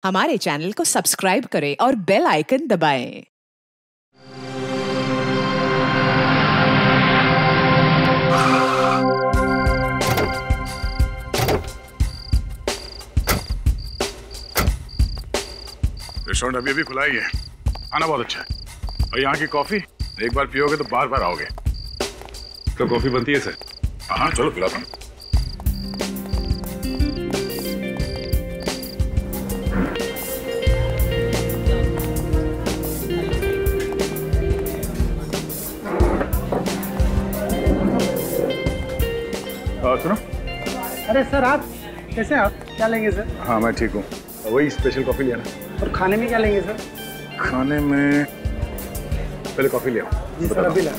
हमारे चैनल को सब्सक्राइब करें और बेल आइकन दबाएं। रेस्टोरेंट अभी अभी खुला ही है, खाना बहुत अच्छा है और यहाँ की कॉफी एक बार पियोगे तो बार बार आओगे। तो कॉफी बनती है सर? हाँ चलो पिलाता हूँ। सुनो। अरे सर, आप कैसे हैं? आप क्या लेंगे सर? हाँ मैं ठीक हूँ, वही स्पेशल कॉफी लिया ना। और खाने में क्या लेंगे सर? खाने में पहले कॉफी लिया। जी सर, अभी ला।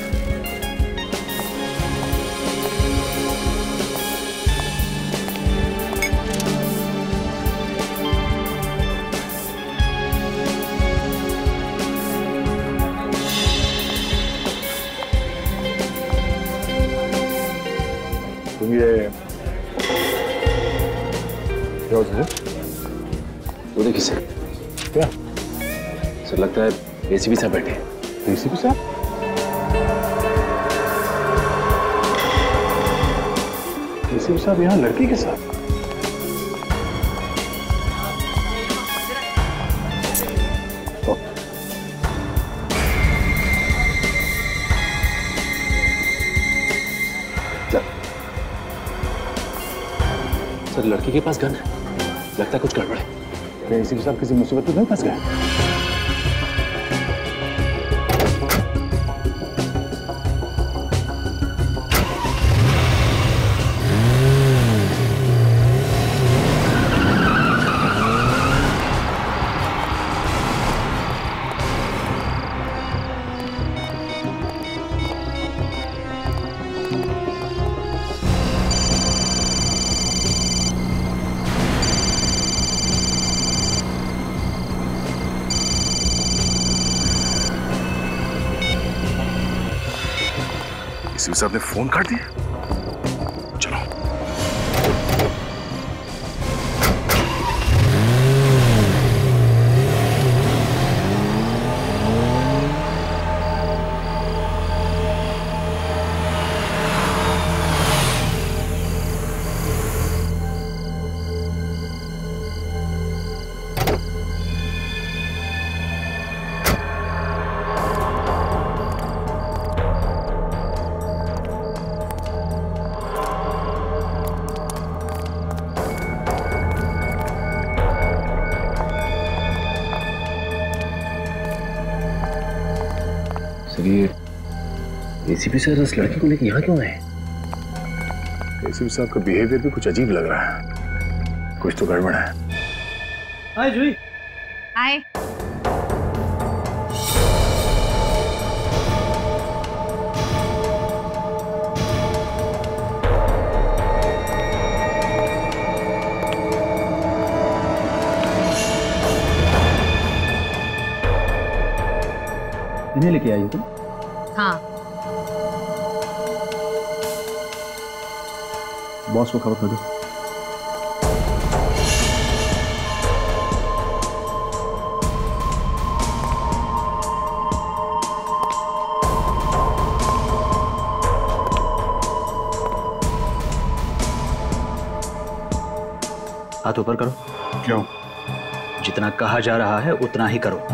तुम ये वो देखिए सर। क्या सर लगता है एसीपी साहब बैठे हैं। एसीपी साहब? एसीपी साहब यहाँ लड़की के साथ? सर लड़की के पास गन है, लगता है कुछ गड़बड़ है। क्या एसीपी साहब किसी मुसीबत में नहीं फंस गए? एसीपी साहब ने फोन काट दिया। चलो सर ये एसीपी सर इस लड़की को लेकर यहाँ क्यों आए? एसीपी साहब का बिहेवियर भी कुछ अजीब लग रहा है, कुछ तो गड़बड़ है। हाय जूही। हाय। इन्हें लेके आई हो तुम? हाँ। बॉस को खबर कर दो। हाथ ऊपर करो। क्यों? जितना कहा जा रहा है उतना ही करो।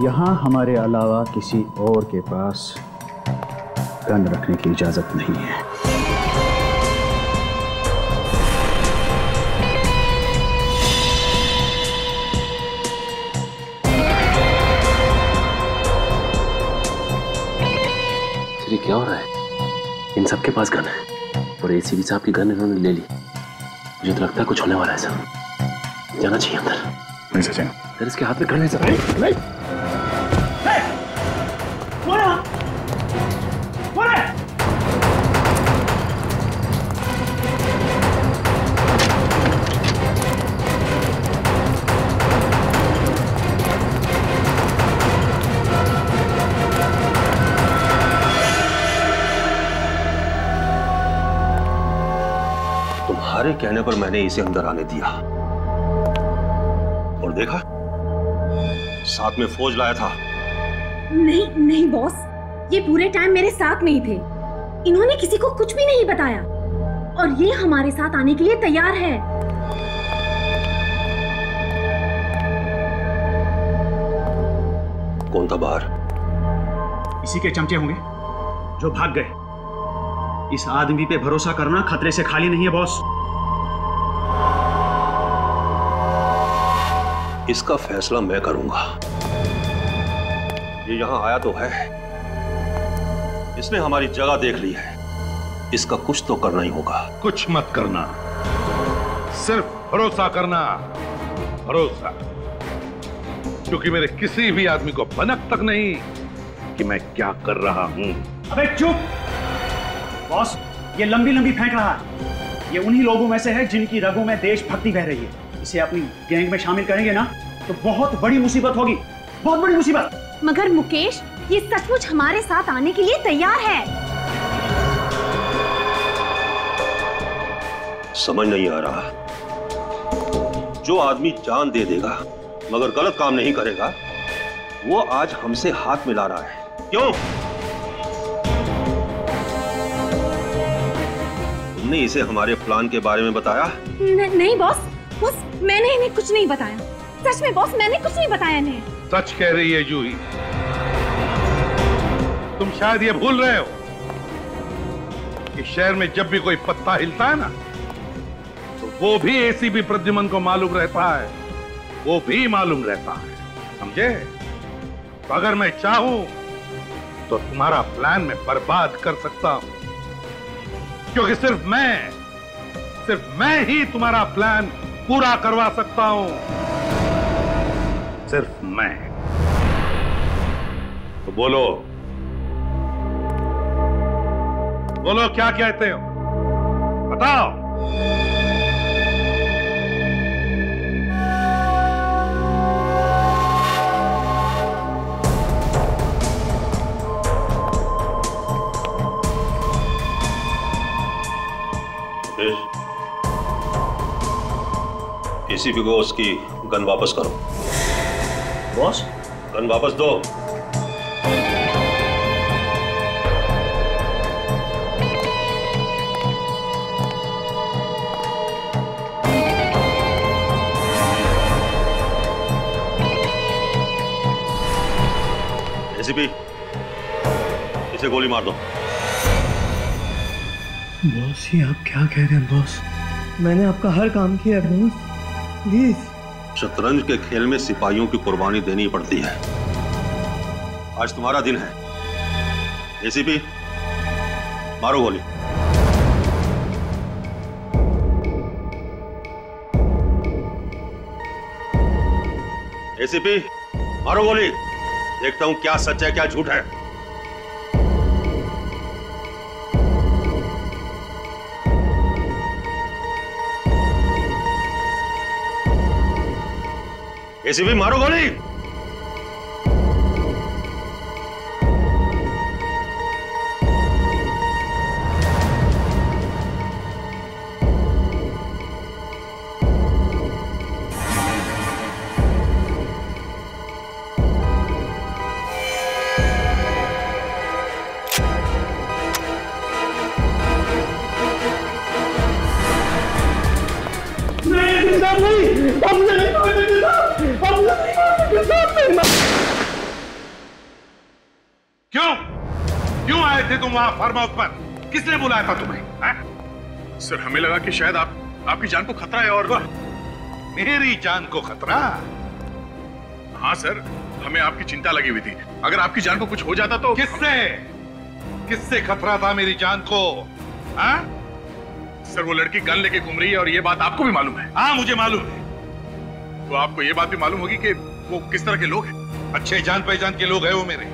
यहां हमारे अलावा किसी और के पास गन रखने की इजाजत नहीं है। क्या हो रहा है? इन सबके पास गन है और एसीपी साहब की गन इन्होंने ले ली। मुझे तो लगता है कुछ होने वाला है सर। जाना चाहिए अंदर। नहीं सचिन, सर इसके हाथ में गन है सर। नहीं। तुम्हारे कहने पर मैंने इसे अंदर आने दिया और देखा साथ में फौज लाया था। नहीं नहीं बॉस, ये पूरे टाइम मेरे साथ में ही थे। इन्होंने किसी को कुछ भी नहीं बताया और ये हमारे साथ आने के लिए तैयार है। कौन था बाहर? इसी के चमचे होंगे जो भाग गए। इस आदमी पे भरोसा करना खतरे से खाली नहीं है बॉस। इसका फैसला मैं करूंगा। ये यहां आया तो है, इसने हमारी जगह देख ली है, इसका कुछ तो करना ही होगा। कुछ मत करना, सिर्फ भरोसा करना, भरोसा। क्योंकि मेरे किसी भी आदमी को भनक तक नहीं कि मैं क्या कर रहा हूं। अबे चुप बॉस, ये लंबी लंबी फेंक रहा है। ये उन्हीं लोगों में से है जिनकी रगों में देशभक्ति बह रही है। इसे अपनी गैंग में शामिल करेंगे ना तो बहुत बड़ी मुसीबत होगी, बहुत बड़ी मुसीबत। मगर मुकेश, ये सचमुच हमारे साथ आने के लिए तैयार है। समझ नहीं आ रहा, जो आदमी जान दे देगा मगर गलत काम नहीं करेगा, वो आज हमसे हाथ मिला रहा है। क्यों? तुमने इसे हमारे प्लान के बारे में बताया? नहीं बॉस, बॉस मैंने इन्हें कुछ नहीं बताया। सच में बॉस, मैंने कुछ नहीं बताया इन्हें। सच कह रही है जूही। तुम शायद ये भूल रहे हो कि शहर में जब भी कोई पत्ता हिलता है ना, तो वो भी एसीपी प्रद्युमन को मालूम रहता है, वो भी मालूम रहता है, समझे? तो अगर मैं चाहूं तो तुम्हारा प्लान मैं बर्बाद कर सकता हूं, क्योंकि सिर्फ मैं ही तुम्हारा प्लान पूरा करवा सकता हूं। सिर्फ मैं। तो बोलो क्या कहते हो? बताओ। एसीपी को उसकी गन वापस करो। बॉस, गन वापस दो। एसीपी, इसे गोली मार दो। बॉस, ये आप क्या कह रहे हैं बॉस? मैंने आपका हर काम किया है बॉस, प्लीज। शतरंज के खेल में सिपाहियों की कुर्बानी देनी पड़ती है। आज तुम्हारा दिन है। एसीपी, मारो गोली। एसीपी, मारो गोली। देखता हूं क्या सच है क्या झूठ है। एसीपी, मारो गोली। क्यों आए थे तुम वहां फार्म हाउस पर? किसने बुलाया था तुम्हें? सर, हमें लगा कि शायद आपकी जान को खतरा है। और मेरी जान को खतरा? हाँ सर, हमें आपकी चिंता लगी हुई थी। अगर आपकी जान को कुछ हो जाता तो। किससे? किससे खतरा था मेरी जान को? हाँ? सर वो लड़की गन लेके घूम रही है और ये बात आपको भी मालूम है? हाँ मुझे मालूम है। तो आपको ये बात भी मालूम होगी कि वो किस तरह के लोग हैं? अच्छे जान पहचान के लोग हैं वो मेरे।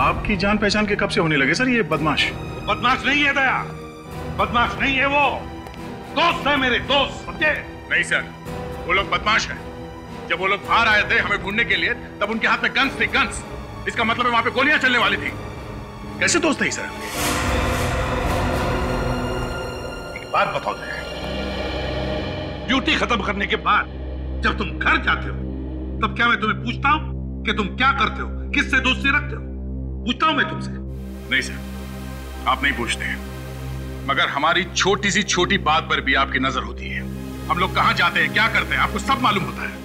आपकी जान पहचान के कब से होने लगे सर ये बदमाश? बदमाश नहीं है दया, बदमाश नहीं है वो, दोस्त है मेरे, दोस्त, समझे? नहीं सर, वो लोग बदमाश हैं। जब वो लोग बाहर आए थे हमें ढूंढने के लिए, तब उनके हाथ में गन्स थी, गन्स। इसका मतलब है वहां पे गोलियां चलने वाली थी। कैसे दोस्त है सर? एक बात बताओ दया, ड्यूटी खत्म करने के बाद जब तुम घर जाते हो तब क्या मैं तुम्हें पूछता हूं कि तुम क्या करते हो, किससे दोस्ती रखते हो? पूछता हूं मैं तुमसे? नहीं सर, आप नहीं पूछते हैं, मगर हमारी छोटी सी छोटी बात पर भी आपकी नजर होती है। हम लोग कहां जाते हैं, क्या करते हैं, आपको सब मालूम होता है।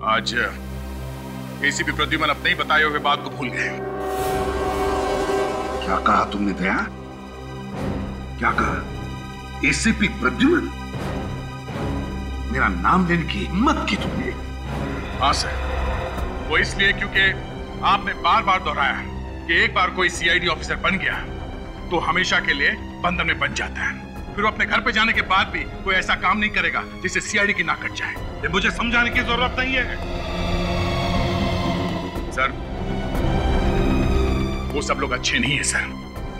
आज एसीपी प्रद्युमन अपने ही बताए हुए बात को भूल गए। क्या कहा तुमने दया? क्या कहा? एसीपी प्रद्युमन? मेरा नाम लेने की हिम्मत की तुमने? हाँ सर, वो इसलिए क्योंकि आपने बार बार दोहराया कि एक बार कोई सीआईडी ऑफिसर बन गया तो हमेशा के लिए बंधन में बन जाता है। फिर वो अपने घर पे जाने के बाद भी कोई ऐसा काम नहीं करेगा जिससे सीआईडी की नाक कट जाए। ये मुझे समझाने की जरूरत नहीं है। सर वो सब लोग अच्छे नहीं है सर।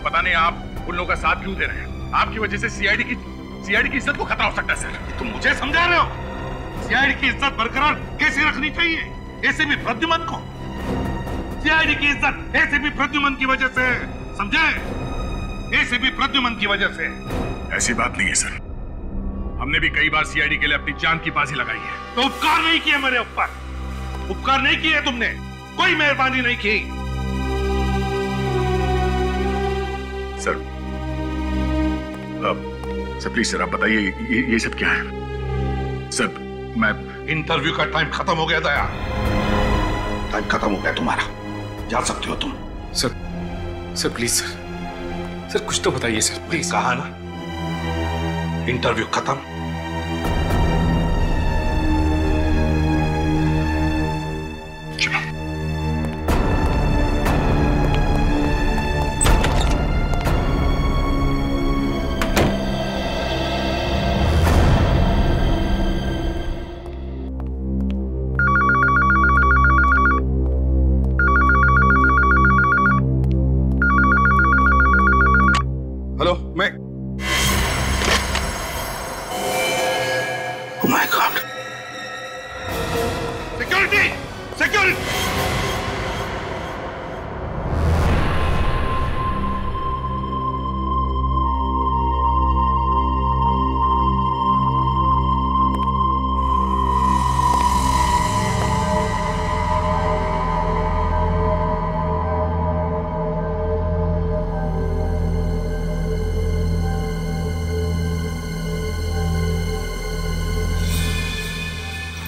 पता नहीं आप उन लोगों का साथ क्यों दे रहे हैं। आपकी वजह से सीआईडी की इज्जत को खतरा हो सकता है सर। तुम मुझे समझा रहे हो? सीआईडी की इज्जत बरकरार कैसे रखनी चाहिए? एसीपी प्रद्युमन को सीआईडी की इज्जत एसीपी प्रद्युमन की वजह से, समझे? एसीपी प्रद्युमन की वजह से। ऐसी बात नहीं है सर, हमने भी कई बार सीआईडी के लिए अपनी जान की बाजी लगाई है। तो उपकार नहीं किए मेरे ऊपर, उपकार नहीं किए तुमने, कोई मेहरबानी नहीं की। सर सर प्लीज सर आप बताइए ये सब क्या है? सर मैं इंटरव्यू का टाइम खत्म हो गया दया, टाइम खत्म हो गया तुम्हारा, जा सकते हो तुम। सर प्लीज सर कुछ तो बताइए सर प्लीज। कहा ना इंटरव्यू खत्म।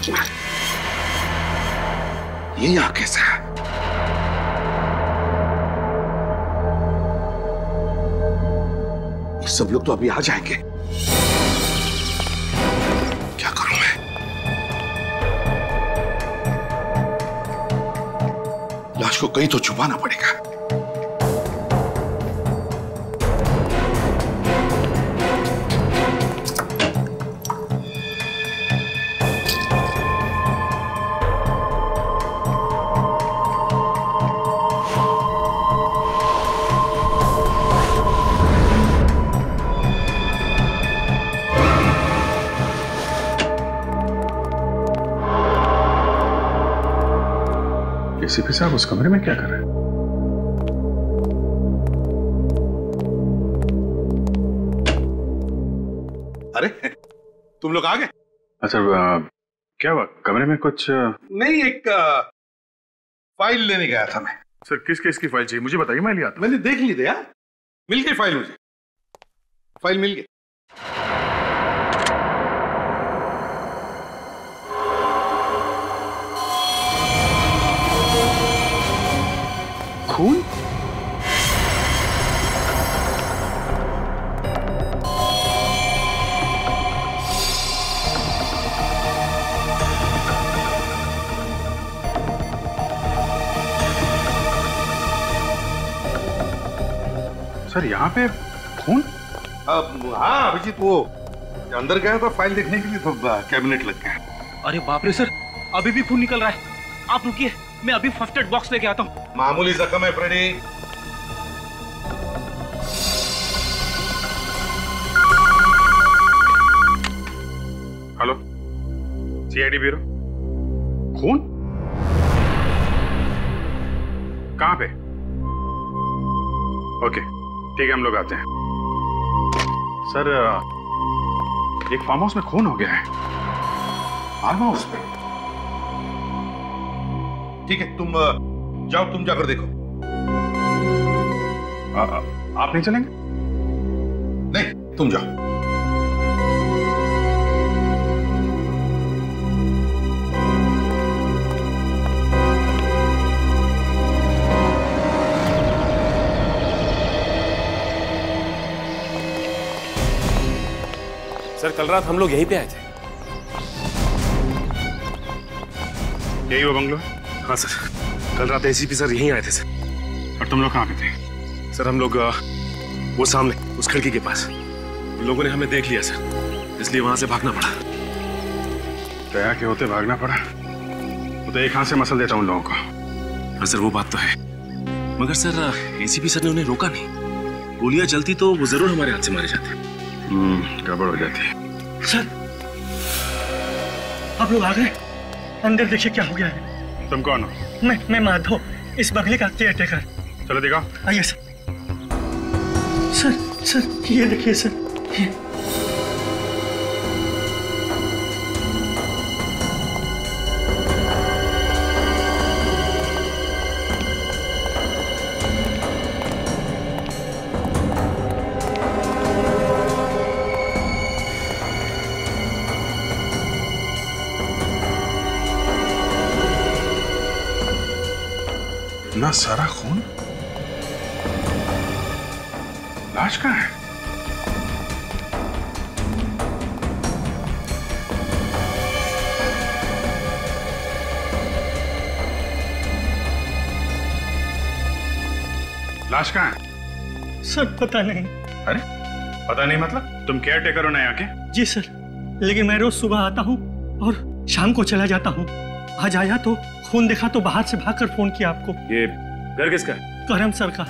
चलो ये यहां कैसे है? ये सब लोग तो अभी आ जाएंगे। क्या करूं मैं? लाश को कहीं तो छुपाना पड़ेगा। एसीपी साहब उस कमरे में क्या कर रहे हैं? अरे तुम लोग आ गए? अच्छा क्या हुआ? कमरे में कुछ नहीं, एक फाइल लेने गया था मैं। सर किस केस की फाइल चाहिए मुझे बताइए, मैं ले आता हूं। मैंने देख ली थी यार, मिल गई फाइल, मुझे फाइल मिल गई। खून? सर यहाँ पे खून? हाँ अभिजीत, वो अंदर गया था फाइल देखने के लिए तो कैबिनेट लग गया। अरे बाप रे सर, अभी भी खून निकल रहा है। आप रुकिए, मैं अभी फर्स्ट एड बॉक्स लेके आता हूँ। मामूली जख्म है फ्रेडी। Hello, CID bureau. खून? कहाँ पे? ओके ठीक है, हम लोग आते हैं। सर एक फार्म हाउस में खून हो गया है। फार्म हाउस पे? ठीक है, तुम जाओ, तुम जाकर देखो। आप नहीं चलेंगे? नहीं, तुम जाओ। सर कल रात हम लोग यहीं पे आए थे। यही वो बंगलो? हाँ सर, कल रात एसीपी सर यहीं आए थे सर। और तुम लोग कहाँ पे थे? सर हम लोग वो सामने उस खिड़की के पास। इन लोगों ने हमें देख लिया सर, इसलिए वहां से भागना पड़ा। दया के होते भागना पड़ा? वो तो एक हाथ से मसल देता उन लोगों को। हाँ सर वो बात तो है, मगर सर एसीपी सर ने उन्हें रोका नहीं। गोलियां चलती तो वो जरूर हमारे हाथ से मारे जाते। गड़बड़ हो जाती है। सर आप लोग आ गए? अंदर देखिए क्या हो गया है। तुम कौन हो? मैं माधव, इस बंगले का केयरटेकर। चलो दिखाओ। आइए सर। सर ये देखिए सर, ये ना सारा खून। लाश कहाँ है? लाश कहाँ है? सर पता नहीं। अरे पता नहीं मतलब? तुम केयर टेकर हो ना यहाँ के? जी सर, लेकिन मैं रोज सुबह आता हूँ और शाम को चला जाता हूँ। आज आया तो खून देखा तो बाहर से भागकर फोन किया आपको। ये घर किसका है? करम सर का।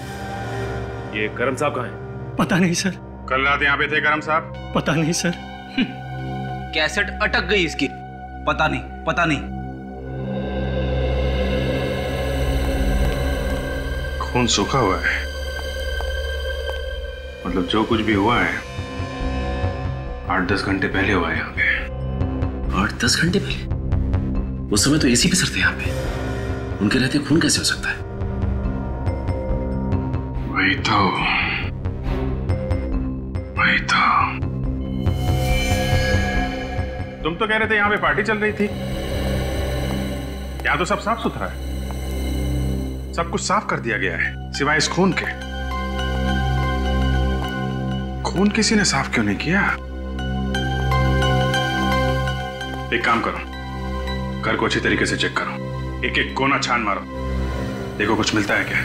ये करम साहब कहाँ है? पता नहीं सर। कल रात यहाँ पे थे करम साहब? पता नहीं सर। कैसेट अटक गई इसकी। पता नहीं। खून सूखा हुआ है, मतलब जो कुछ भी हुआ है 8-10 घंटे पहले हुआ है यहाँ पे। 8-10 घंटे पहले? उस समय तो एसीपी सर थे यहाँ पे, उनके रहते खून कैसे हो सकता है? वही तो। तुम तो कह रहे थे यहाँ पे पार्टी चल रही थी। यहाँ तो सब साफ सुथरा है, सब कुछ साफ कर दिया गया है सिवाय इस खून के। खून किसी ने साफ क्यों नहीं किया? एक काम करो, घर को अच्छी तरीके से चेक करो, एक एक कोना छान मारो, देखो कुछ मिलता है क्या।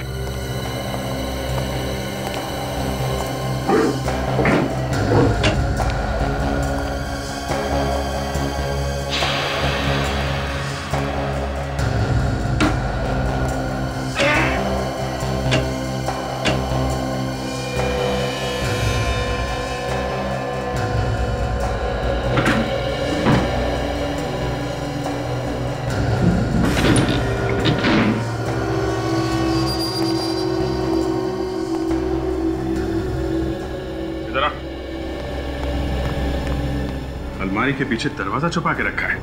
अलमारी के पीछे दरवाजा छुपा के रखा है।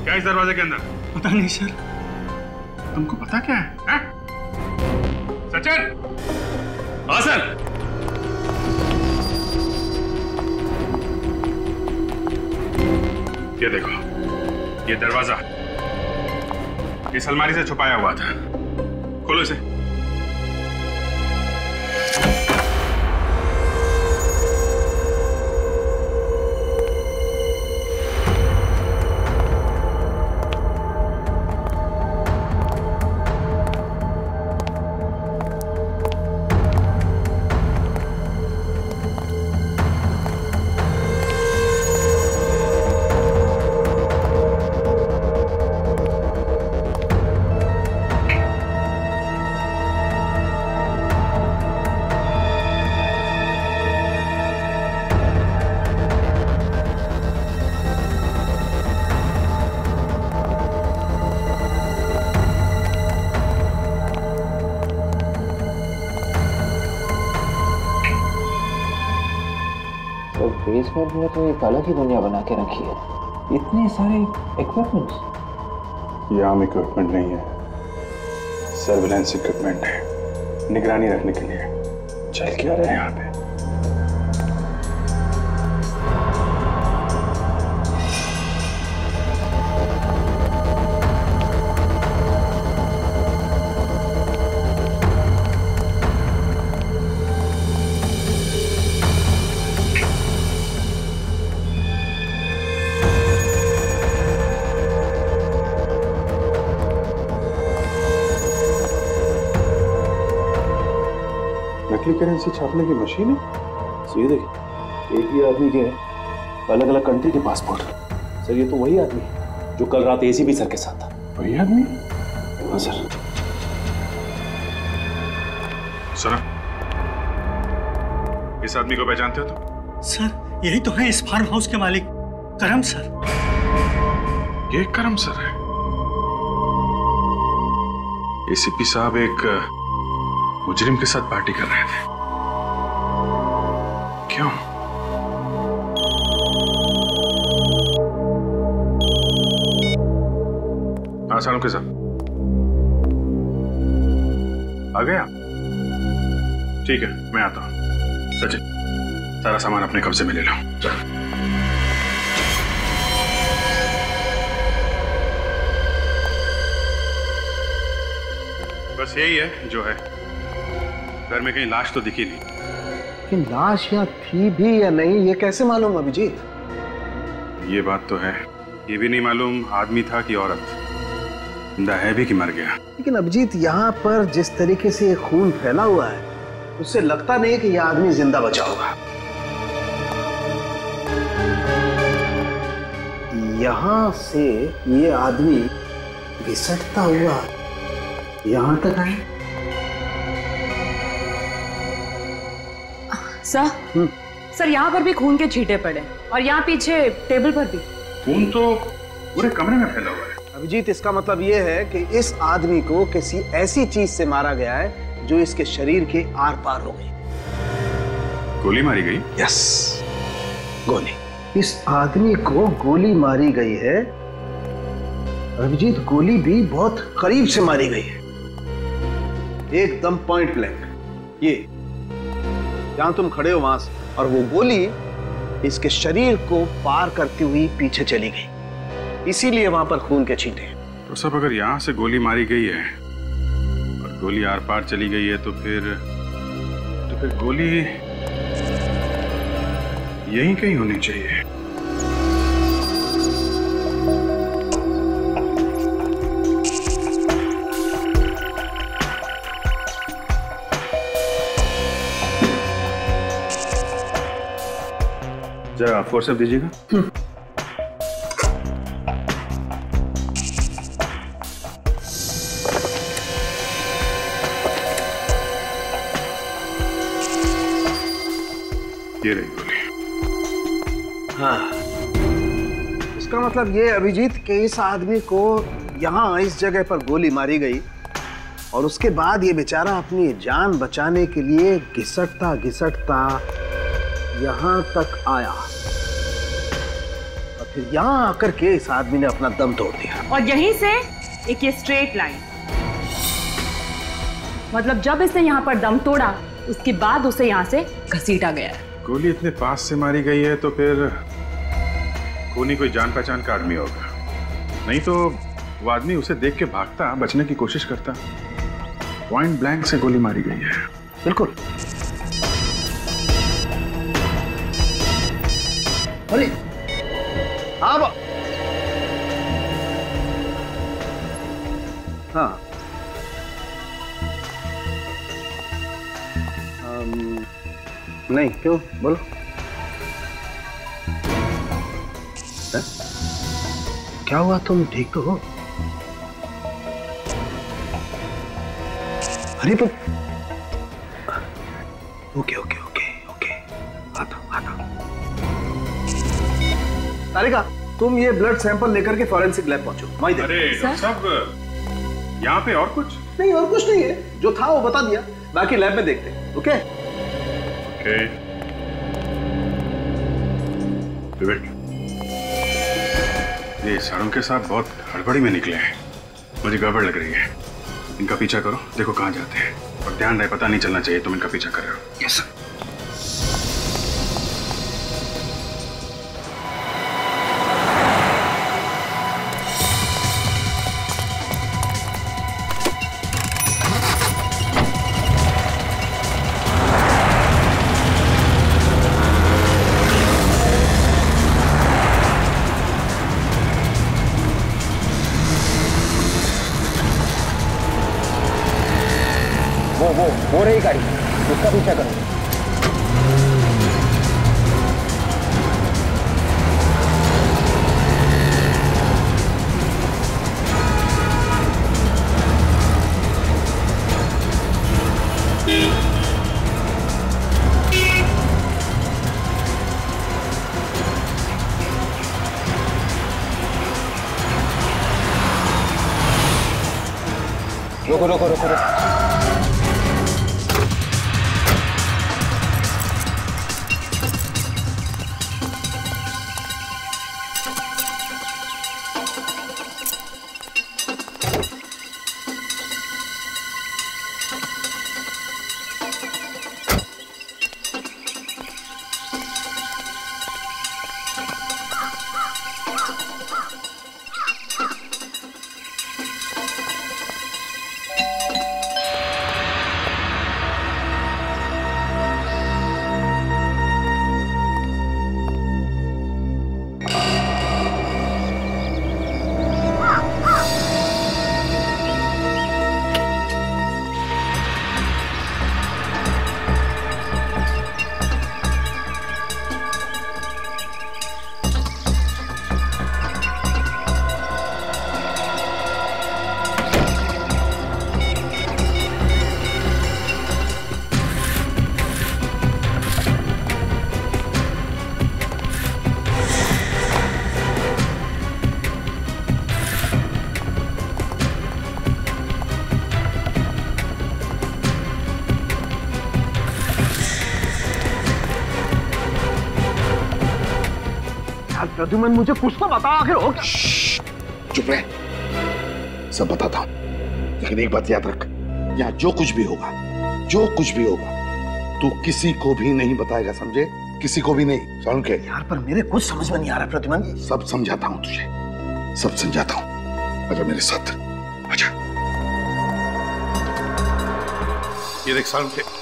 क्या इस दरवाजे के अंदर? पता नहीं सर। तुमको पता क्या है? सचिन! हाँ सर। ये देखो, ये दरवाजा इस अलमारी से छुपाया हुआ था। खोलो इसे। फेस पर भी तो एक अलग ही दुनिया बना के रखी है। इतने सारे इक्विपमेंट्स। ये आम इक्विपमेंट नहीं है, सर्विलेंस इक्विपमेंट है, निगरानी रखने के लिए। चल क्या रहे हैं यहाँ पे? नकली करेंसी छापने की मशीन है। सर ये देखिए, एक ही आदमी के अलग अलग कंट्री के पासपोर्ट। सर ये तो वही आदमी है जो कल रात एसीपी सर के साथ था। वही आदमी? हाँ सर। सर, इस आदमी को पहचानते हो तुम? सर यही तो है इस फार्म हाउस के मालिक, करम सर। ये करम सर है। एसीपी साहब एक मुजरिम के साथ पार्टी कर रहे थे। क्यों? हाँ सालों के साथ आ गया। ठीक है, मैं आता हूं। सचिन, सारा सामान अपने कब्जे में ले लो। चल। बस यही है जो है। घर में कहीं लाश तो दिखी नहीं। लेकिन लाश यहाँ थी भी या नहीं ये कैसे मालूम अभिजीत? ये बात तो है, ये भी नहीं मालूम आदमी था कि औरत, जिंदा है भी कि मर गया। लेकिन अभिजीत यहाँ पर जिस तरीके से खून फैला हुआ है उससे लगता नहीं कि यह आदमी जिंदा बचा होगा। यहाँ से ये आदमी घिसटता हुआ यहाँ तक आए। सर यहाँ पर भी खून के छींटे पड़े और यहाँ पीछे टेबल पर भी खून तो पूरे कमरे में फैला हुआ है। अभिजीत इसका मतलब ये है कि इस आदमी को किसी ऐसी चीज से मारा गया है जो इसके शरीर के आर पार हो गई। गोली मारी गई? यस, गोली। इस आदमी को गोली मारी गई है। अभिजीत गोली भी बहुत करीब से मारी गई है, एकदम पॉइंट ब्लैंक। ये जहां तुम खड़े हो वहां से, और वो गोली इसके शरीर को पार करती हुई पीछे चली गई, इसीलिए वहां पर खून के छींटे। तो सब अगर यहां से गोली मारी गई है और गोली आर पार चली गई है तो फिर गोली यहीं कहीं होनी चाहिए। जरा फोर्स अप दीजिएगा। ये रही गोली। हाँ, इसका मतलब ये अभिजीत कि इस आदमी को यहाँ इस जगह पर गोली मारी गई और उसके बाद ये बेचारा अपनी जान बचाने के लिए घिसटता घिसटता यहाँ तक आया और फिर यहाँ आकर के इस आदमी ने अपना दम तोड़ दिया। और यहीं से एक ये स्ट्रेट लाइन, मतलब जब इसने यहाँ पर दम तोड़ा उसके बाद उसे यहाँ से घसीटा गया है। गोली इतने पास से मारी गई है तो फिर खूनी कोई जान पहचान का आदमी होगा, नहीं तो वो आदमी उसे देख के भागता, बचने की कोशिश करता। पॉइंट ब्लैंक से गोली मारी गई है। बिल्कुल। अरे हाँ हाँ, नहीं क्यों, बोलो। है? क्या हुआ, तुम ठीक तो हो? अरे तो ओके ओके ओके ओके, आता तारिका, तुम ये ब्लड सैंपल लेकर के फॉरेंसिक लैब पहुंचो। अरे सब यहाँ पे और कुछ नहीं, और कुछ नहीं है, जो था वो बता दिया, बाकी लैब में देखते हैं। Okay okay. विवेक, ये सारुण के साथ बहुत हड़बड़ी में निकले हैं। मुझे गड़बड़ लग रही है। इनका पीछा करो, देखो कहाँ जाते हैं, और ध्यान रहे पता नहीं चलना चाहिए तुम इनका पीछा कर रहे हो। Yes sir. वो रही गाड़ी, उसका पीछा करो। रुको रुको रुको रुको। प्रद्युमन, मुझे कुछ तो बता, आखिर हो क्या? चुप रहे, सब बताता हूं, लेकिन एक बात याद रख, यहाँ जो कुछ भी होगा, तू किसी को भी नहीं बताएगा, समझे? किसी को भी नहीं। सारुण के यार, पर मेरे कुछ समझ में नहीं आ रहा प्रद्युमन। सब समझाता हूं तुझे, सब समझाता हूं। आजा मेरे साथ, आजा। ये देख सारुण के,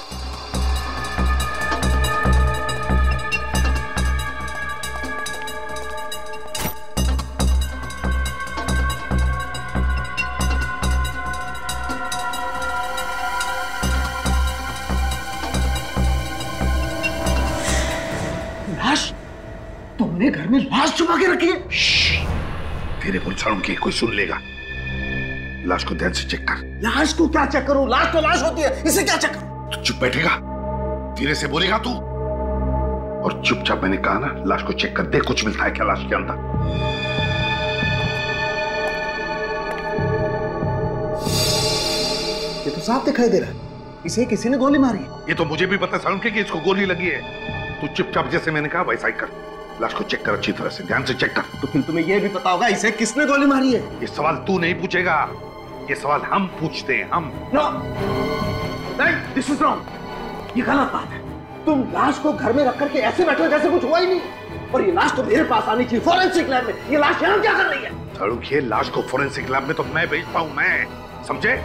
तुमने घर में लाश छुपा के रखी है? तेरे बोल सारुण के कोई सुन लेगा। लाश को ध्यान से चेक कर। लाश को क्या चेक करूं? लाश तो लाश होती है, इसे क्या चेक करूं? तो चुप बैठेगा, धीरे से बोलेगा तू, और चुपचाप मैंने कहा ना, लाश को चेक कर दे, कुछ मिलता है क्या लाश के अंदर। ये तो साफ दिखाई दे रहा है, इसे किसी ने गोली मारी है। ये तो मुझे भी पता सारुण के कि इसको गोली लगी है। तू चुपचाप जैसे मैंने कहा वैसा ही कर, लाश को चेक कर, अच्छी तरह से ध्यान से चेक कर। तो फिर तुम्हें यह भी पता होगा इसे किसने गोली मारी है। ये सवाल तू नहीं पूछेगा, ये सवाल हम पूछते हैं, हम। नहीं, दिस इज रॉन्ग, ये गलत बात है। तुम लाश को घर में रख करके ऐसे बैठे जैसे कुछ हुआ ही नहीं, और ये लाश तो मेरे पास आनी चाहिए फॉरेंसिक लैब में। ये लाश यहाँ क्या कर रही है? सारुण के लाश को फॉरेंसिक लैब में तो मैं भेजता हूँ, मैं, समझे?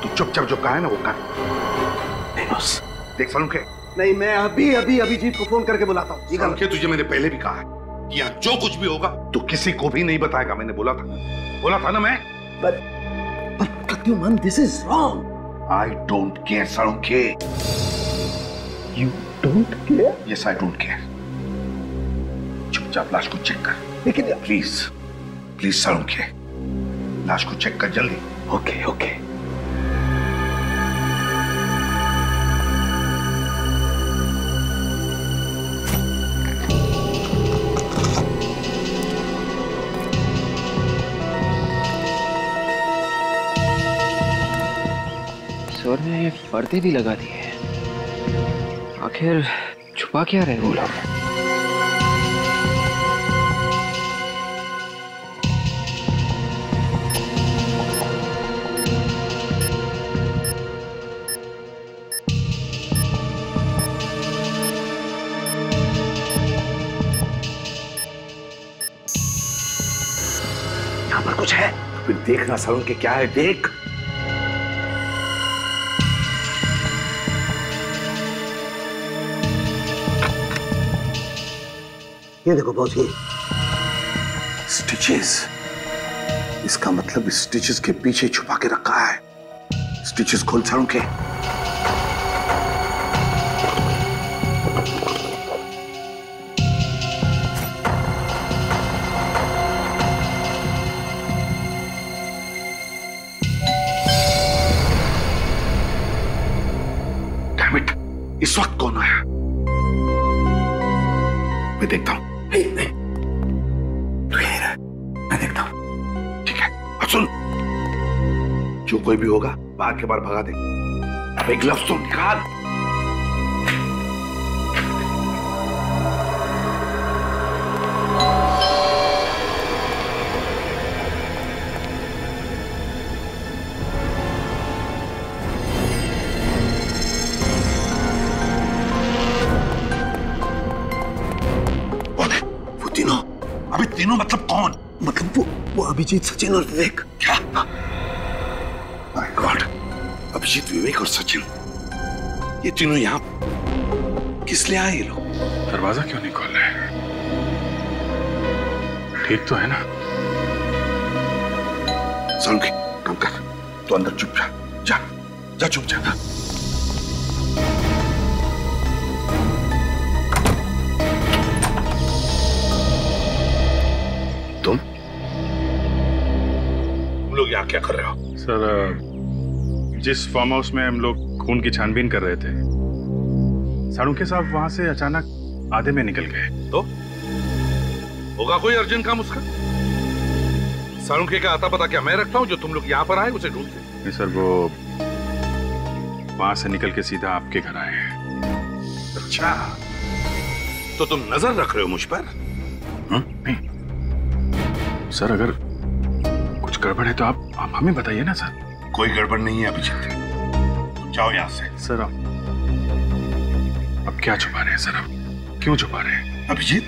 तू चुपचाप जो कहा है ना वो कर। देख सारुण के, नहीं, मैं अभी अभिजीत को फोन करके बुलाता हूँ। सारुण के, तुझे मैंने पहले भी कहा है कि यहाँ जो कुछ भी होगा तू किसी को भी नहीं बताएगा, मैंने बोला था ना मैं। Pradyuman, this is wrong. I don't care सारुण के। You don't care? Yes, I don't care. चुपचाप लाश को चेक कर। लेकिन प्लीज सारुण के, लाश को चेक कर जल्दी। Okay okay. और ने पर्दे भी लगा दिए, आखिर छुपा क्या रहे वो लोग? कुछ है तो फिर देखना सालुंखे के क्या है, देख। ये देखो बॉस, ये स्टिचेस। इसका मतलब इस स्टिचेस के पीछे छुपा के रखा है। स्टिचेस खोल सालुंखे। डैम इट, इस वक्त कौन आया? मैं देखता हूं। नहीं नहीं, तू यहीं रह, मैं देखता हूं। ठीक है, अब सुन, जो कोई भी होगा बाहर के बाहर भगा दे। अबे ग्लव्स तो निकाल। तीनों मतलब कौन? मतलब वो अभिजीत, सचिन और विवेक। क्या? माय गॉड, अभिजीत, विवेक और सचिन, ये तीनों यहाँ किस लिए आए ये लोग? दरवाजा क्यों नहीं खोल रहे? ठीक तो है ना? सालुंखे, काम कर, तो अंदर चुप जा, जा जा चुप जा। तुम लोग यहाँ क्या कर रहे हो? सर, जिस फार्म हाउस में हम लोग खून की छानबीन कर रहे थे, सालुंखे साहब वहां से अचानक आधे में निकल गए। तो होगा कोई अर्जेंट काम उसका? सालुंखे का आता पता क्या मैं रखता हूँ जो तुम लोग यहाँ पर आए उसे ढूंढते? नहीं सर, वो वहां से निकल के सीधा आपके घर आए हैं। अच्छा, तो तुम नजर रख रहे हो मुझ पर? नहीं सर, अगर कुछ गड़बड़ है तो आप हमें बताइए ना सर। कोई गड़बड़ नहीं है अभिजीत, तुम जाओ यहाँ से। सर अब क्या छुपा रहे हैं सर? अब क्यों छुपा रहे हैं? अभिजीत,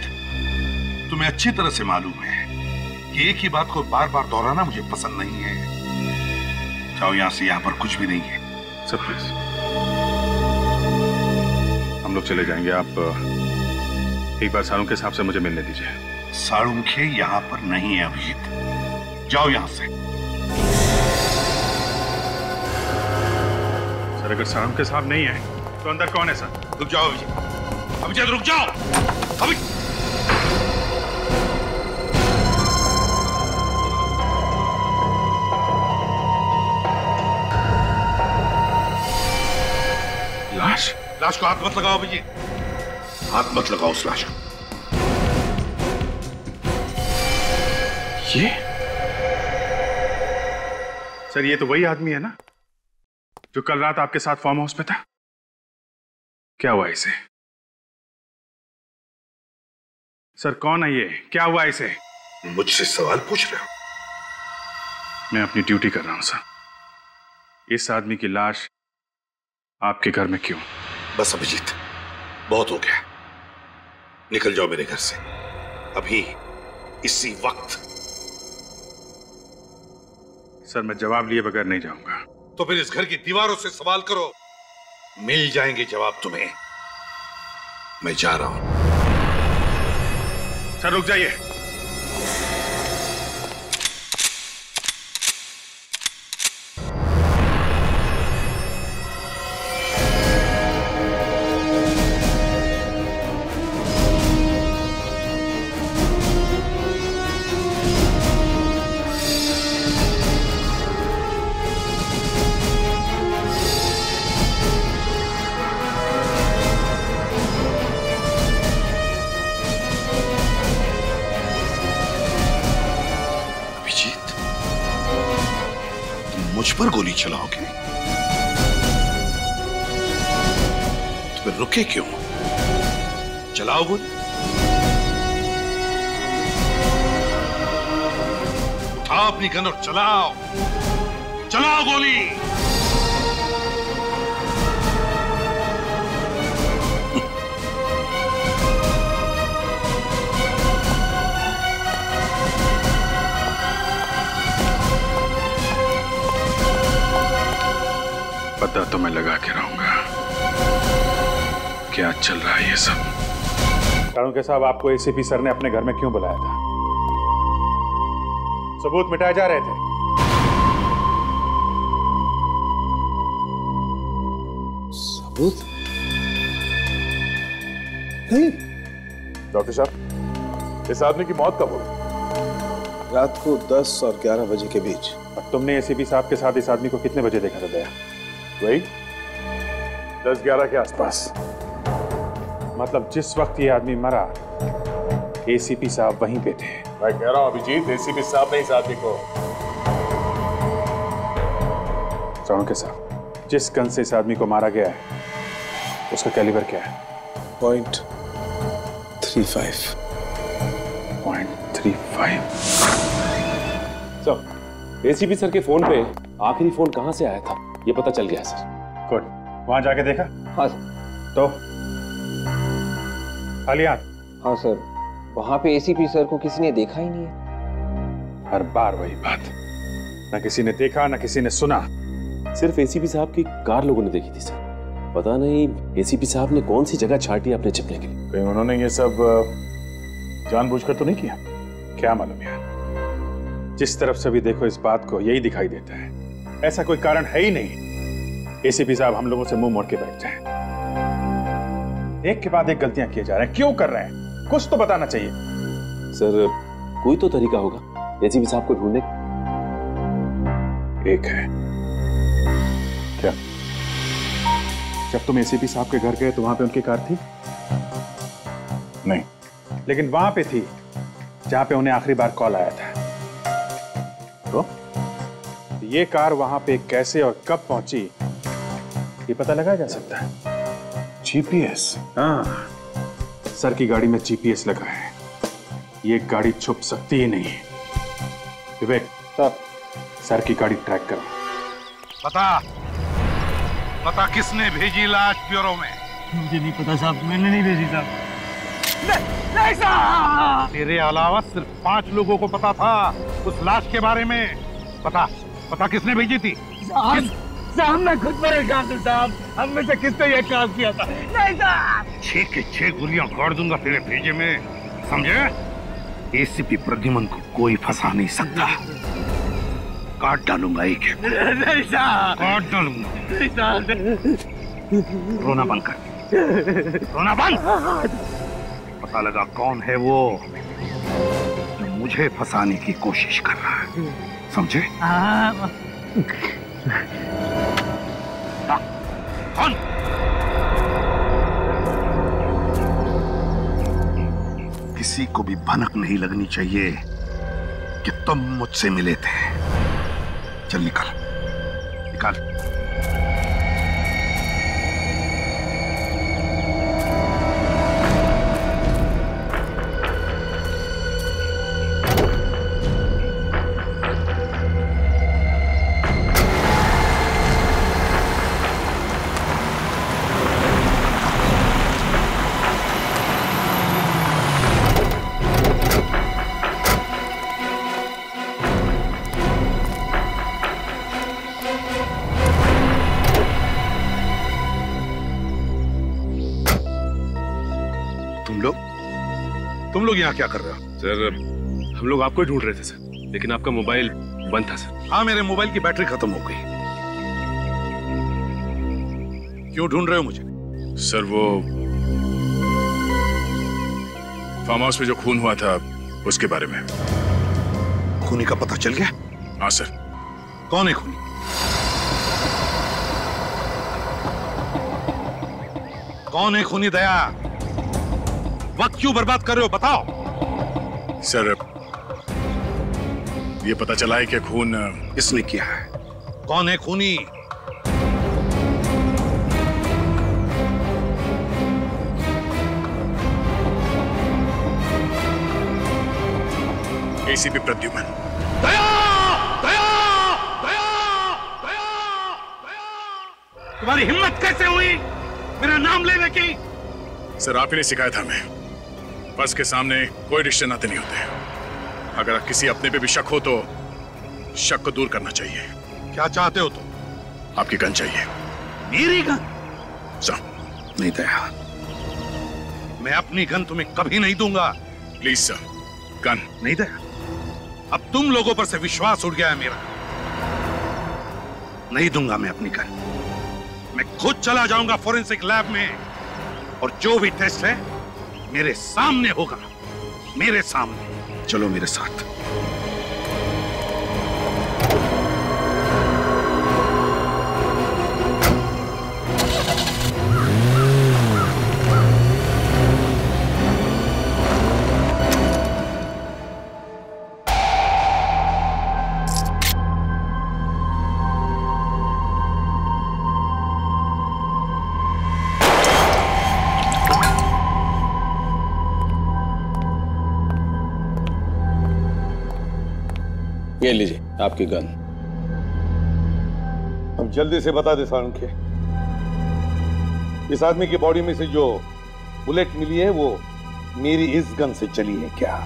तुम्हें अच्छी तरह से मालूम है कि एक ही बात को बार बार दोहराना मुझे पसंद नहीं है। जाओ यहाँ से, यहाँ पर कुछ भी नहीं है। सर प्लीज, हम लोग चले जाएंगे। आप एक बार सालुंखे साहब से मुझे मिलने दीजिए। सालुंखे यहाँ पर नहीं है अभिजीत, जाओ यहाँ से। सर, अगर सालुंखे साहब नहीं है तो अंदर कौन है सर? रुक जाओ अभिजीत, अभिजीत रुक जाओ। लाश? लाश को हाथ मत लगाओ अभिजीत, हाथ मत लगाओ उस लाश को। ये सर, ये तो वही आदमी है ना जो कल रात आपके साथ फार्म हाउस पे था? क्या हुआ इसे? सर कौन है ये? क्या हुआ इसे? मुझसे सवाल पूछ रहे हो? मैं अपनी ड्यूटी कर रहा हूं सर। इस आदमी की लाश आपके घर में क्यों? बस अभिजीत, बहुत हो गया, निकल जाओ मेरे घर से अभी, इसी वक्त। सर, मैं जवाब लिए बगैर नहीं जाऊंगा। तो फिर इस घर की दीवारों से सवाल करो, मिल जाएंगे जवाब तुम्हें। मैं जा रहा हूं। सर रुक जाइए। मुझ पर गोली चलाओगे तो फिर रुके क्यों? चलाओ गोली। उठाओ अपनी गन और चलाओ, चलाओ गोली। तो मैं लगा के रहूंगा। क्या चल रहा है ये सब? कानूनके साहब, आपको एसीपी सर ने अपने घर में क्यों बुलाया था? सबूत मिटाए जा रहे थे। सबूत? नहीं। डॉक्टर साहब, इस आदमी की मौत कब हुई? रात को 10 और 11 बजे के बीच। और तुमने एसीपी साहब के साथ इस आदमी को कितने बजे देखा था दया? वही 10-11 के आसपास। मतलब जिस वक्त ये आदमी मरा, एसीपी साहब वहीं पे थे। मैं कह रहा हूं अभिजीत, एसीपी साहब ने इस आदमी को। कानूनके साहब, जिस गन से इस आदमी को मारा गया है, उसका कैलिबर क्या है? .35। .35। सर, एसीपी सर के फोन पे आखिरी फोन कहां से आया था, ये पता चल गया सर। गुड। वहां जाके देखा? हाँ सर। तो खालियान? हाँ सर, वहां पे एसीपी सर को किसी ने देखा ही नहीं है। हर बार वही बात, न किसी ने देखा न किसी ने सुना। सिर्फ एसीपी साहब की कार लोगों ने देखी थी सर। पता नहीं एसीपी साहब ने कौन सी जगह छाटी अपने छिपने के लिए। कहीं उन्होंने ये सब जानबूझकर तो नहीं किया? क्या मालूम यार, जिस तरफ से भी देखो इस बात को यही दिखाई देता है। ऐसा कोई कारण है ही नहीं एसीपी साहब हम लोगों से मुंह मोड़ के बैठ जाए। एक के बाद एक गलतियां किए जा रहे हैं। क्यों कर रहे हैं? कुछ तो बताना चाहिए। सर, कोई तो तरीका होगा एसीपी साहब को ढूंढने का। एक है। क्या? जब तुम एसीपी साहब के घर गए तो वहां पे उनकी कार थी? नहीं, लेकिन वहां पे थी जहां पे उन्हें आखिरी बार कॉल आया था। तो ये कार वहां पे कैसे और कब पहुंची, ये पता लगाया जा सकता है। जीपीएस? हाँ, सर की गाड़ी में जीपीएस लगा है। ये गाड़ी छुप सकती ही नहीं। विवेक, सर की गाड़ी ट्रैक करो। बता किसने भेजी लाश ब्यूरो में? मुझे नहीं पता साहब, मैंने नहीं भेजी साहब। नहीं साहब, तेरे अलावा सिर्फ 5 लोगों को पता था उस लाश के बारे में। पता किसने भेजी थी? साहब मैं खुद परेशान हूँ साहब, हम में से किसने ये काम किया था? नहीं साहब। 6 के 6 गोलियां गाड़ दूंगा तेरे भेजे में, समझे? एसीपी प्रद्युमन को कोई फंसा नहीं सकता। काट डालूंगा एक। नहीं साहब, काट डालूंगा। नहीं साहब। रोना बंद कर, रोना बंद। पता लगा कौन है वो जो मुझे फंसाने की कोशिश कर रहा है, समझे? कौन? किसी को भी भनक नहीं लगनी चाहिए कि तुम मुझसे मिले थे। चल निकल। तुम लोग यहाँ क्या कर रहे हो? सर, हम लोग आपको ढूंढ रहे थे सर, लेकिन आपका मोबाइल बंद था सर। हाँ, मेरे मोबाइल की बैटरी खत्म हो गई। क्यों ढूंढ रहे हो मुझे? सर, वो फार्म हाउस में जो खून हुआ था उसके बारे में। खूनी का पता चल गया? हाँ सर। कौन है खूनी? कौन है खूनी? दया, वक्त क्यों बर्बाद कर रहे हो, बताओ। सर, ये पता चला है कि खून किसने किया है? कौन है खूनी? एसीपी प्रद्युमन। दया! दया! दया! दया! तुम्हारी हिम्मत कैसे हुई मेरा नाम लेने की? सर, आप ही ने सिखाया था हमें, फर्ज के सामने कोई रिश्ते नाते नहीं होते। अगर किसी अपने पे भी शक हो तो शक को दूर करना चाहिए। क्या चाहते हो तुम? आपकी गन चाहिए। मेरी गन? नहीं दया, मैं अपनी गन तुम्हें कभी नहीं दूंगा। प्लीज सर, गन नहीं दया। अब तुम लोगों पर से विश्वास उठ गया है मेरा। नहीं दूंगा मैं अपनी गन। मैं खुद चला जाऊंगा फोरेंसिक लैब में, और जो भी टेस्ट है मेरे सामने होगा, मेरे सामने। चलो मेरे साथ। ये लीजिए आपकी गन। अब जल्दी से बता दे सारंग, इस आदमी की बॉडी में से जो बुलेट मिली है वो मेरी इस गन से चली है क्या?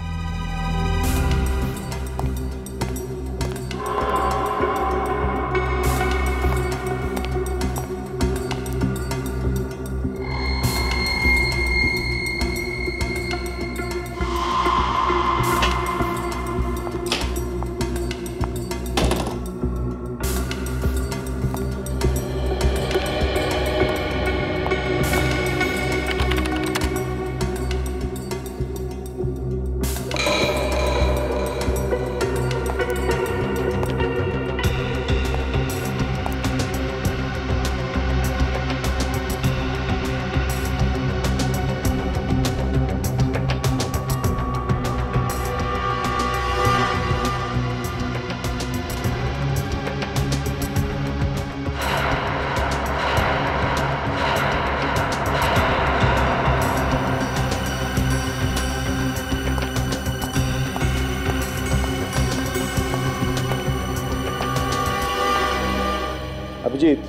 अभिजीत,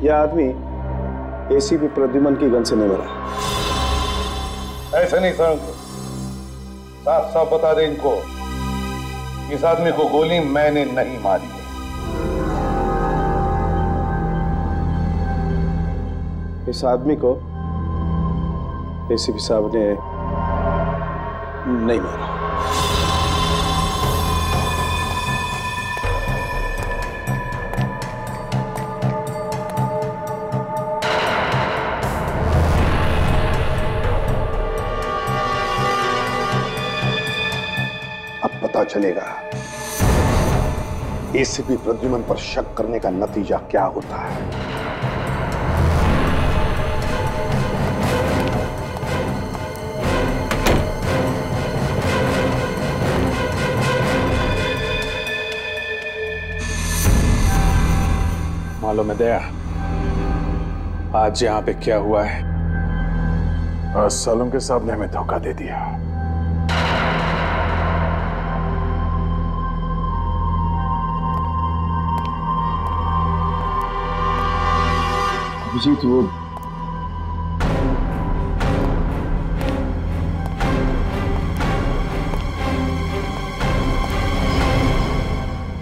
यह आदमी एसीपी प्रद्युमन की गन से नहीं मरा। ऐसे नहीं सारंग, साफ साफ बता दे इनको, इस आदमी को गोली मैंने नहीं मारी है। इस आदमी को एसीपी साहब ने नहीं मारा। पता चलेगा एसीपी प्रद्युमन पर शक करने का नतीजा क्या होता है। मालूम है दया, आज यहाँ पे क्या हुआ है? आज सालम के साहब ने हमें धोखा दे दिया। अभिजीत, वो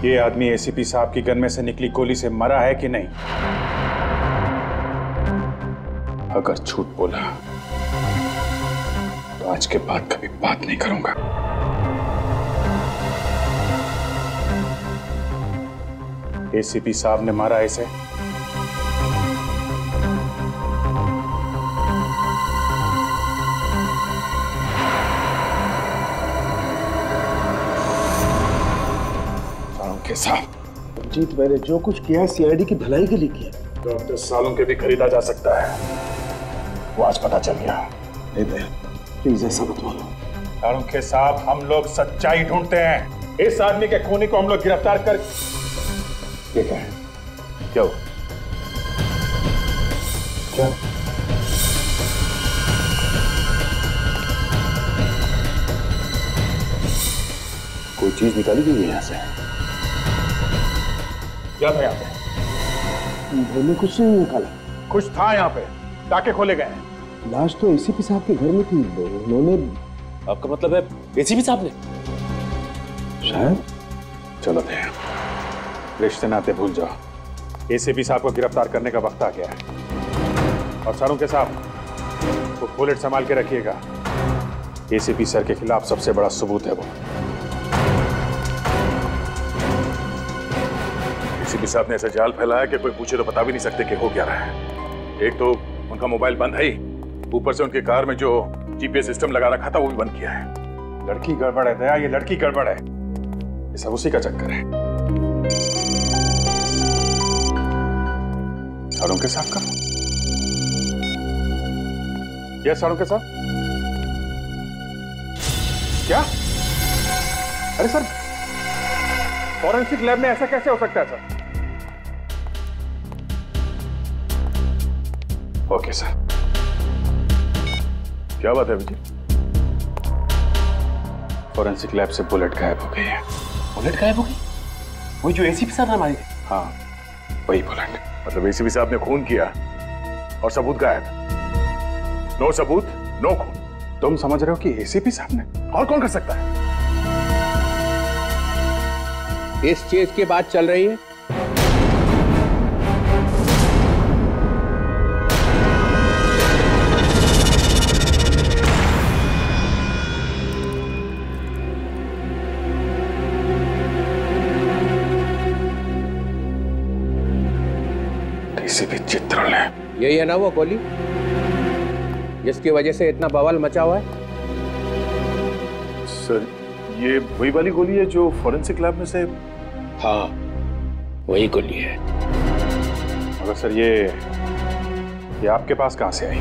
ये आदमी एसीपी साहब की गन में से निकली गोली से मरा है कि नहीं? अगर झूठ बोला तो आज के बाद कभी बात नहीं करूंगा। एसीपी साहब ने मारा इसे? साहब, जीत, मैंने जो कुछ किया सीआईडी की भलाई के लिए किया। डॉक्टर सालों के भी खरीदा जा सकता है, वो आज पता चल गया। नहीं भैया, प्लीज ऐसा मत बोलो। सालों के साहब, हम लोग सच्चाई ढूंढते हैं। इस आदमी के खूनी को हम लोग गिरफ्तार कर। ये क्या है? क्या हो? क्या? कोई चीज निकाली गई है यहाँ से? क्या था यहाँ पे? घर में कुछ नहीं निकाला। कुछ था यहाँ पे, टाके खोले गए। लाश तो एसीपी साहब के घर में थी, उन्होंने। आपका मतलब है एसीपी साहब ने? शायद। चलो भैया, रिश्ते नाते भूल जाओ। एसीपी साहब को गिरफ्तार करने का वक्त आ गया है। और सरों के साथ वो बुलेट संभाल के रखिएगा। एसीपी सर के खिलाफ सबसे बड़ा सबूत है वो। एसीपी साहब ने ऐसा जाल फैलाया कि कोई पूछे तो बता भी नहीं सकते कि हो क्या रहा है। एक तो उनका मोबाइल बंद है ही, ऊपर से उनकी कार में जो जीपीएस सिस्टम लगा रखा था वो भी बंद किया है। लड़की गड़बड़ है दया, ये लड़की गड़बड़ है। ये सब उसी का चक्कर है। सारों के साथ का यस सारों के साथ क्या? अरे सर, फॉरेंसिक लैब में ऐसा कैसे हो सकता है सर? Okay sir. क्या बात है विजय? फॉरेंसिक लैब से बुलेट गायब हो गई है। बुलेट गायब हो गई? वही जो एसीपी साहब ने मारी थी? हाँ, वही बुलेट। मतलब एसीपी साहब ने खून किया और सबूत गायब। नो सबूत नो खून। तुम समझ रहे हो कि एसीपी साहब ने? और कौन कर सकता है? इस चीज की बात चल रही है। एसीपी चित्रण है। यही है ना वो गोली जिसकी वजह से इतना बवाल मचा हुआ है? सर, ये वही वाली गोली है जो फॉरेंसिक लैब में से? हाँ, वही गोली है। मगर सर ये आपके पास कहां से आई?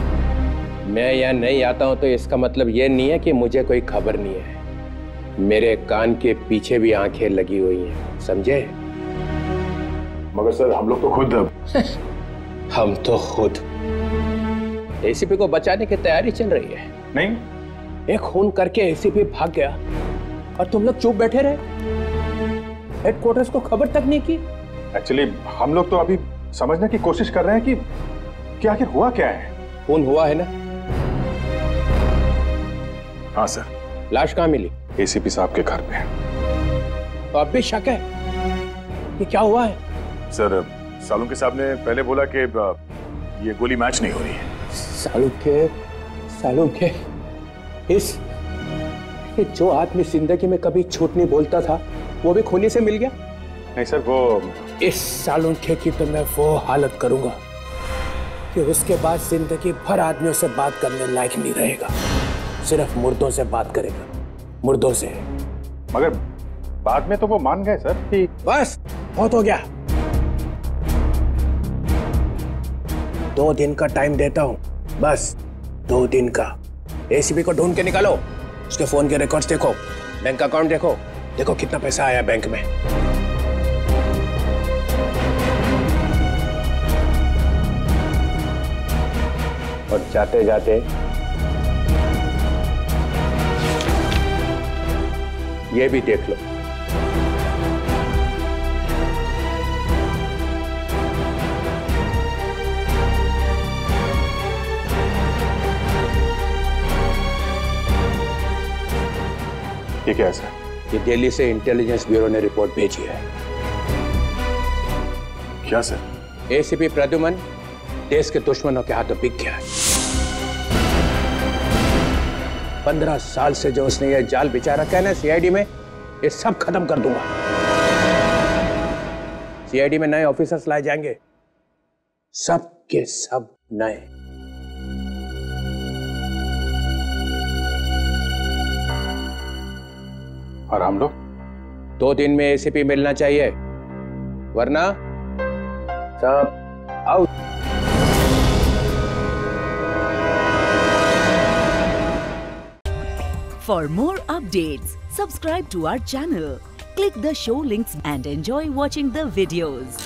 मैं यहाँ नहीं आता हूं तो इसका मतलब ये नहीं है कि मुझे कोई खबर नहीं है। मेरे कान के पीछे भी आंखें लगी हुई हैं, समझे? मगर सर, हम लोग तो खुद हम तो खुद एसीपी को बचाने की तैयारी चल रही है। नहीं, एक खून करके एसीपी भाग गया और तुम लोग चुप बैठे रहे, हेडक्वार्टर्स को खबर तक नहीं की। एक्चुअली हम लोग तो अभी समझने की कोशिश कर रहे हैं कि आखिर हुआ क्या है। खून हुआ है ना? हाँ सर। लाश कहाँ मिली? एसीपी साहब के घर पे। तो अब भी शक है कि क्या हुआ है? सर, सालुंके साहब ने पहले बोला कि ये गोली मैच नहीं हो रही है। सालुंके इस जो आदमी जिंदगी में कभी झूठ नहीं बोलता था वो भी खूनी से मिल गया? नहीं सर, वो इस सालुंके की तो मैं वो हालत करूंगा कि उसके बाद जिंदगी भर आदमियों से बात करने लायक नहीं रहेगा। सिर्फ मुर्दों से बात करेगा, मुर्दों से। मगर बाद में तो वो मान गए सर कि बस बहुत हो गया। 2 दिन का टाइम देता हूं, बस 2 दिन का। एसीपी को ढूंढ के निकालो, उसके फोन के रिकॉर्ड्स देखो, बैंक अकाउंट देखो, देखो कितना पैसा आया बैंक में। और जाते जाते ये भी देख लो। ये क्या है सर? ये दिल्ली से इंटेलिजेंस ब्यूरो ने रिपोर्ट भेजी है। क्या सर? एसीपी प्रद्युमन देश के दुश्मनों के हाथों बिक गया है। 15 साल से जो उसने ये जाल बिछा रखा है ना सीआईडी में, ये सब खत्म कर दूंगा। सीआईडी में नए ऑफिसर्स लाए जाएंगे, सब के सब नए। और हम लोग 2 दिन में एसीपी मिलना चाहिए, वरना सब out. For more updates, subscribe to our channel, click the show links and enjoy watching the videos.